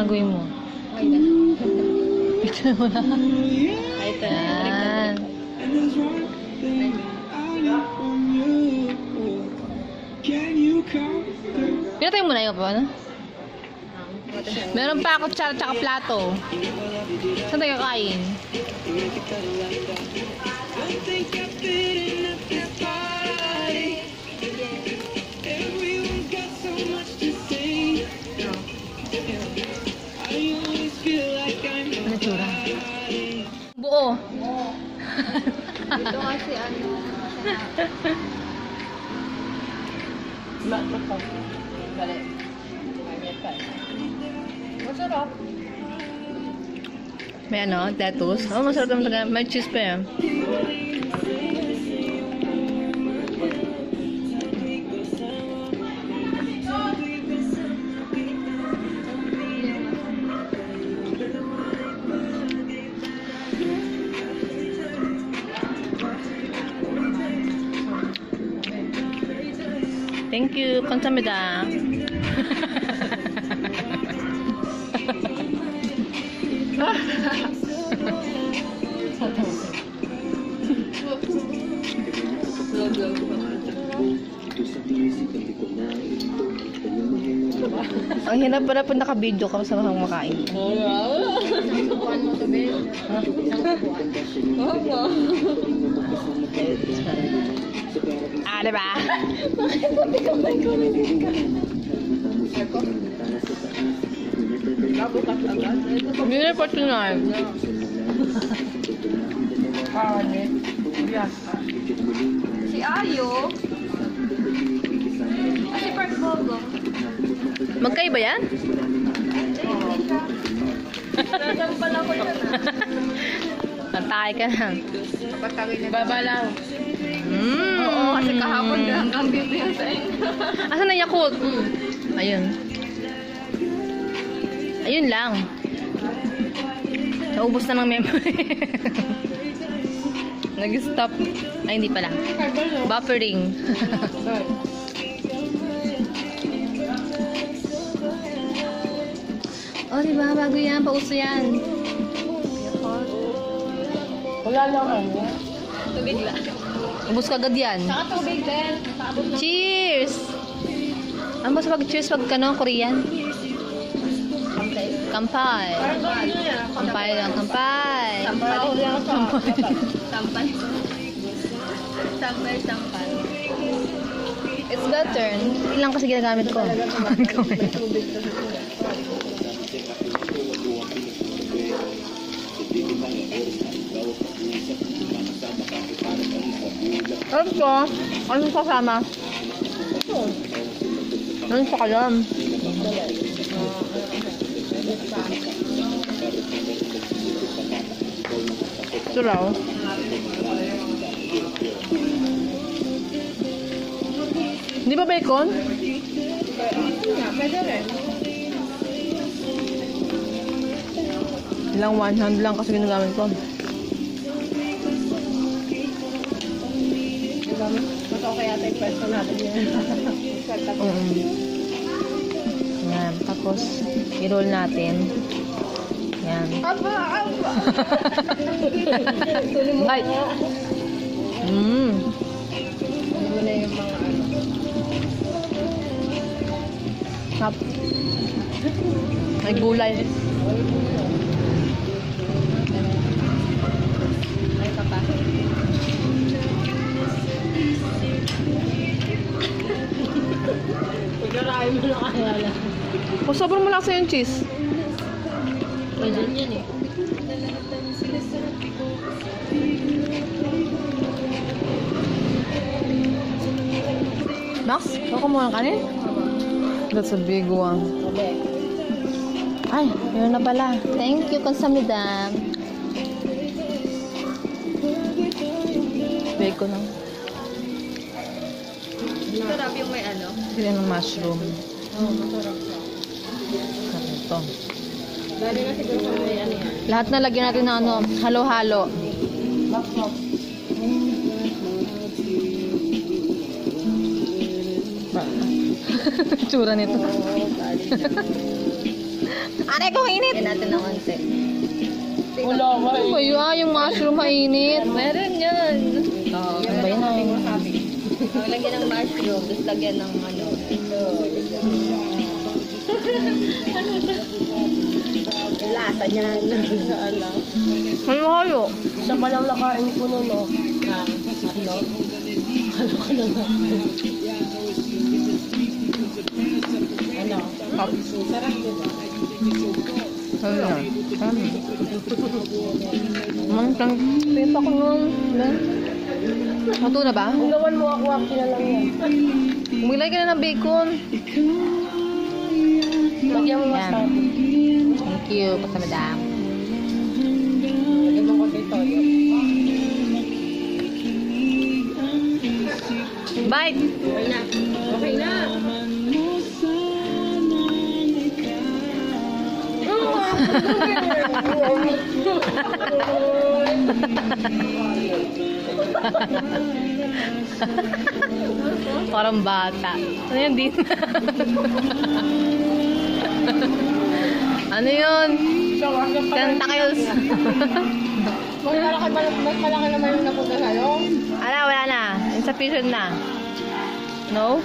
gagawin mo? Okay na. Picture mo na. Ay, ito na. Yan. Pinatay mo na yun pa, ano? Meron pa ako tsara tsaka plato. Saan tayo kain? Ano tsura? Buo. Ito kasi ano. Lahat ko. Balik. Masarap. May ano, lettuce. Oh, masarap naman talaga. May cheese pa yan. Thank you. 감사합니다. Ang hirap pala pag naka-video ka sa mga makain. Subukan mo ito, babe. Opo. Ah, diba? Bakit sabi ka may kuminin ka? Ako? Nabukas agad. Hindi na pa tunay. Si Ayo. Si Park Bogo. Magkaiba yan? Nasaan pala ko yun Nantay ka lang. Baba lang. Oo, kasi kahapon hanggang dito yung sa inyo. Asan na Yakult? Ayun. Ayun lang. Naubos na ng memory. Nag-stop. Ay, hindi pala. Buffering. Oh, diba? Bago yan. Pauso yan. Wala lang ano. Tubig lang. Ubus ka agad yan. Saka tubig din. Cheers! Ano ba sa pag-cheers pag Korean? Kampay. Kampay lang, kampay. Sampay. Sampay. It's better. Ilang kasi ginagamit ko. Ano to? Anong kasama? Anong sa kalam? Ito raw. Hindi ba bacon? Pwede rin. Ilang 100 lang kasi ginagamit ko. Mas okay yata yung pwesto natin yan. Yan. Tapos, i-roll natin. Yan. Aba! Ay! Ano na yung mga ano. Hap. May gulay. Ay, papa. Pagkarain mo na kaya lang. O, sobrang malasa yung cheese. Pwede yan eh. Max, ako muna kanin? That's a big one. Ay, yun na pala. Thank you, kamsahamnida. Bacon lang. Sarap yung may ano. Sila ng mushroom. Oo, masarap siya. Ito. Dali na siguro sa may ano yan. Lahat na lagyan natin ng ano, halo-halo. Tsura nito. Aray ko, mainit! Yan natin ng konti. Wala ba Ano ba yun? Yung mushroom mainit. Meron yan. Ano ba yun? Lagyan ng mushroom, tapos lagyan ng ano. Lasa niya. Ano kayo? Sa palang nakain ko nun, no? Ano yan? Mantang pipa ko nun. Hato na ba? Kung gawan mo ako, na lang yan. Bumilay ka na ng bacon. Lagyan mo Yan. wasabi. Thank you, Pasa Madam. Lagyan mo konti toyo. Bite! Okay na. Okay na. Parang bata. Ano yan din? Ano yun? Kanta kayo. Mas malaki naman yung napunta sa'yo. Wala na. Insufficient na. No?